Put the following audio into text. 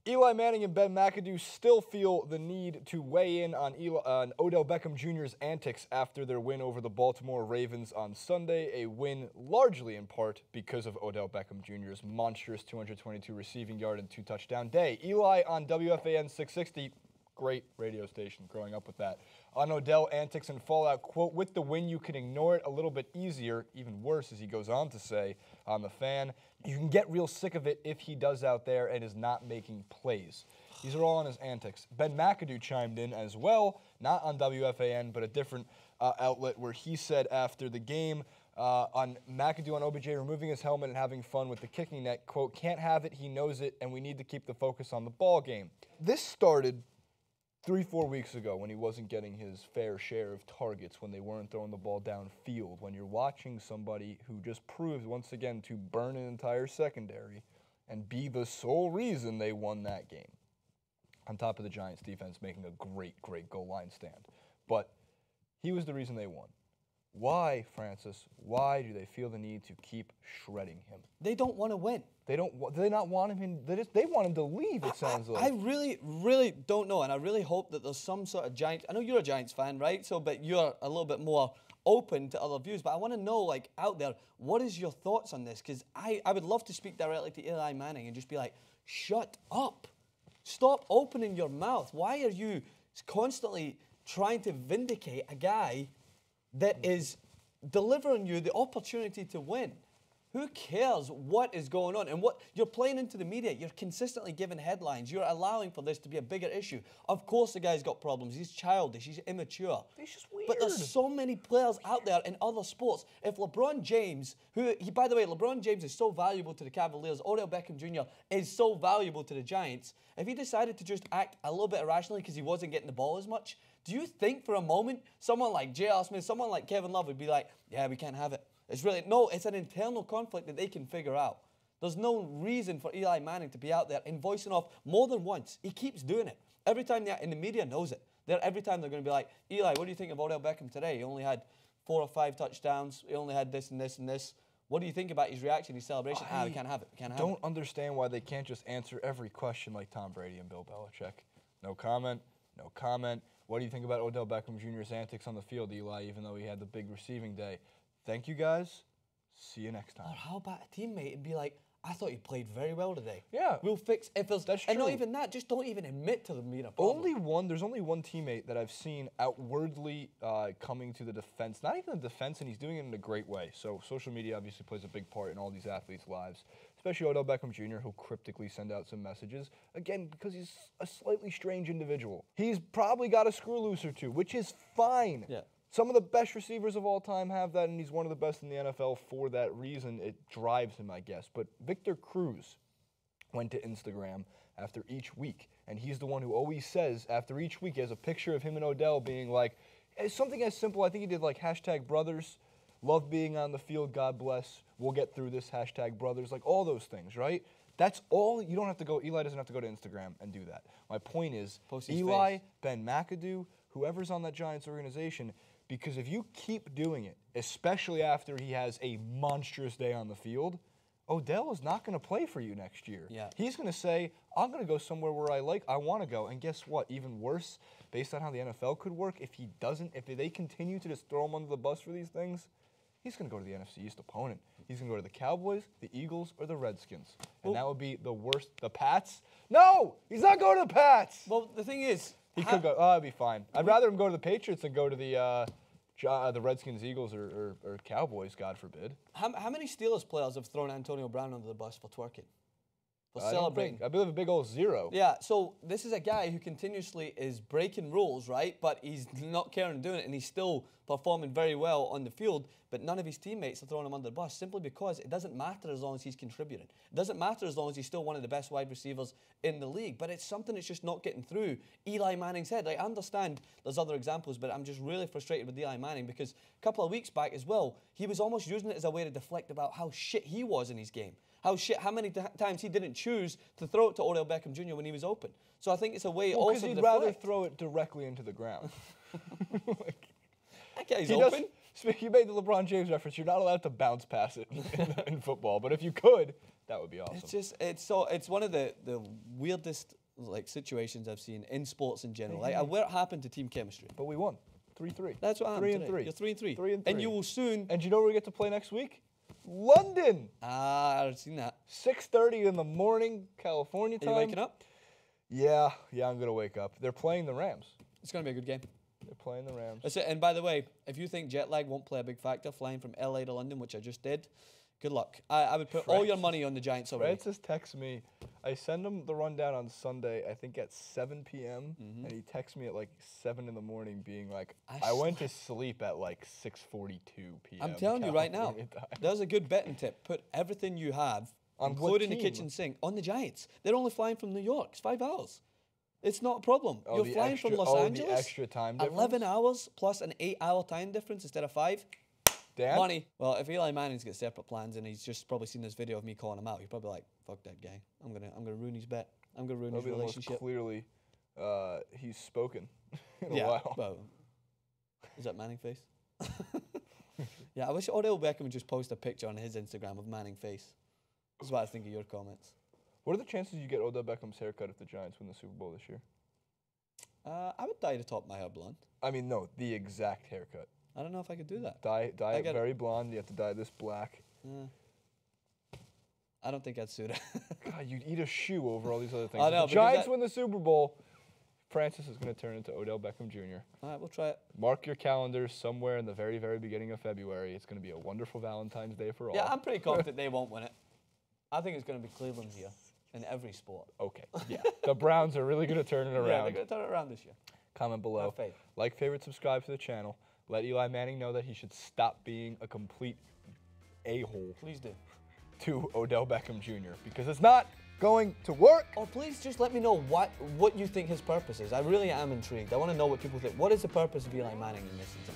Eli Manning and Ben McAdoo still feel the need to weigh in on Odell Beckham Jr.'s antics after their win over the Baltimore Ravens on Sunday, a win largely in part because of Odell Beckham Jr.'s monstrous 222 receiving yard and 2-touchdown day. Eli on WFAN 660, great radio station, growing up with that. On Odell antics and fallout, quote, with the win you can ignore it a little bit easier, even worse, as he goes on to say on the fan. You can get real sick of it if he does out there and is not making plays. These are all on his antics. Ben McAdoo chimed in as well, not on WFAN, but a different outlet where he said after the game on McAdoo on OBJ removing his helmet and having fun with the kicking net, quote, can't have it, he knows it, and we need to keep the focus on the ball game. This started 3-4 weeks ago when he wasn't getting his fair share of targets, when they weren't throwing the ball downfield, when you're watching somebody who just proves once again to burn an entire secondary and be the sole reason they won that game. On top of the Giants defense making a great goal line stand. But he was the reason they won. Why, Francis, why do they feel the need to keep shredding him? They don't want to win. Do they not want him they want him to leave, it sounds like. I really don't know, and I really hope that there's some sort of Giants. I know you're a Giants fan, right? So, but you're a little bit more open to other views. But I want to know, like, out there, what is your thoughts on this? Because I would love to speak directly to Eli Manning and just be like, shut up. Stop opening your mouth. Why are you constantly trying to vindicate a guy that is delivering you the opportunity to win? Who cares what is going on? And what you're playing into the media, you're consistently giving headlines. You're allowing for this to be a bigger issue. Of course the guy's got problems. He's childish. He's immature. He's just weird. But there's so many players out there in other sports. If LeBron James, by the way, LeBron James is so valuable to the Cavaliers, Odell Beckham Jr. is so valuable to the Giants, if he decided to just act a little bit irrationally because he wasn't getting the ball as much, do you think for a moment someone like J.R. Smith, someone like Kevin Love would be like, yeah, we can't have it? It's really, no, it's an internal conflict that they can figure out. There's no reason for Eli Manning to be out there and voicing off more than once. He keeps doing it. Every time and the media knows it. Every time they're going to be like, Eli, what do you think of Odell Beckham today? He only had 4 or 5 touchdowns. He only had this and this and this. What do you think about his reaction, his celebration? We can't have it. We can't have it. Don't understand why they can't just answer every question like Tom Brady and Bill Belichick. No comment, no comment. What do you think about Odell Beckham Jr.'s antics on the field, Eli, even though he had the big receiving day? Thank you, guys. See you next time. Or how about a teammate and be like, I thought you played very well today. Yeah. We'll fix if there's That's and true. not even that, just don't even admit to them being a problem. There's only one teammate that I've seen outwardly coming to the defense. Not even the defense, and he's doing it in a great way. So social media obviously plays a big part in all these athletes' lives, especially Odell Beckham Jr., who'll cryptically send out some messages, again, because he's a slightly strange individual. He's probably got a screw loose or two, which is fine. Yeah. Some of the best receivers of all time have that, and he's one of the best in the NFL for that reason. It drives him, I guess. But Victor Cruz went to Instagram after each week, and he's the one who always says after each week he has a picture of him and Odell being like, something as simple, I think he did like #brothers, love being on the field, God bless, we'll get through this, #brothers, like all those things, right? That's all. You don't have to go, Eli doesn't have to go to Instagram and do that. My point is, Eli, Ben McAdoo, whoever's on that Giants organization, because if you keep doing it, especially after he has a monstrous day on the field, Odell is not going to play for you next year. Yeah. He's going to say, I'm going to go somewhere where I want to go. And guess what? Even worse, based on how the NFL could work, if they continue to just throw him under the bus for these things, he's going to go to the NFC East opponent. He's going to go to the Cowboys, the Eagles, or the Redskins. And that would be the worst. The Pats? No! He's not going to the Pats! Well, the thing is, he could go, oh, it'd be fine. I'd rather him go to the Patriots than go to the Redskins, Eagles, or Cowboys, God forbid. How many Steelers players have thrown Antonio Brown under the bus for twerking? For celebrating? I believe a big old 0. Yeah, so this is a guy who continuously is breaking rules, right? But he's not caring doing it, and he's still performing very well on the field, but none of his teammates are throwing him under the bus simply because it doesn't matter as long as he's contributing. It doesn't matter as long as he's still one of the best wide receivers in the league, but it's something that's just not getting through Eli Manning's head. Like, I understand there's other examples, but I'm just really frustrated with Eli Manning because a couple of weeks back as well, he was almost using it as a way to deflect about how shit he was in his game. How many times he didn't choose to throw it to Odell Beckham Jr. when he was open. So I think it's a way also to because he'd rather throw it directly into the ground. That guy's open. You made the LeBron James reference. You're not allowed to bounce pass it in football, but if you could, that would be awesome. It's one of the weirdest like situations I've seen in sports in general. Like, what happened to team chemistry? But we won 3-3. That's what happened. 3-3. You're 3-3. 3-3. And you will soon. And you know where we get to play next week? London. I've seen that. 6:30 in the morning, California time. Are you waking up? Yeah, I'm gonna wake up. They're playing the Rams. It's gonna be a good game. They're playing the Rams. That's it. And by the way, if you think jet lag won't play a big factor, flying from LA to London, which I just did, good luck. I would put all your money on the Giants already. Francis texts me. I send him the rundown on Sunday, I think at 7 p.m., and he texts me at like 7 in the morning being like, I went to sleep at like 6:42 p.m. I'm telling you right now, there's a good betting tip. Put everything you have, including the kitchen sink, on the Giants. They're only flying from New York. It's 5 hours. It's not a problem. You're flying from Los Angeles. The extra time difference? 11 hours plus an 8-hour time difference instead of 5. Dan? Money. Well, if Eli Manning's got separate plans and he's just probably seen this video of me calling him out, he's probably like, "Fuck that guy. I'm gonna ruin his bet. I'm gonna ruin his relationship." Clearly, he's spoken in a while. Well, is that Manning face? Yeah, I wish Odell Beckham would just post a picture on his Instagram of Manning face. That's what I think of your comments. What are the chances you get Odell Beckham's haircut if the Giants win the Super Bowl this year? I would dye the top of my hair blonde. I mean, no, the exact haircut. I don't know if I could do that. Dye it very blonde. You have to dye this black. I don't think I'd suit it. God, you'd eat a shoe over all these other things. I know, if the Giants win the Super Bowl, Francis is going to turn into Odell Beckham Jr. All right, we'll try it. Mark your calendars somewhere in the very, very beginning of February. It's going to be a wonderful Valentine's Day for all. Yeah, I'm pretty confident they won't win it. I think it's going to be Cleveland here in every sport. Okay, yeah. The Browns are really going to turn it around. Yeah, they're going to turn it around this year. Comment below. Have faith. Like, favorite, subscribe to the channel. Let Eli Manning know that he should stop being a complete a-hole. Please do. To Odell Beckham Jr. because it's not going to work. Or please just let me know what you think his purpose is. I really am intrigued. I want to know what people think. What is the purpose of Eli Manning in this season?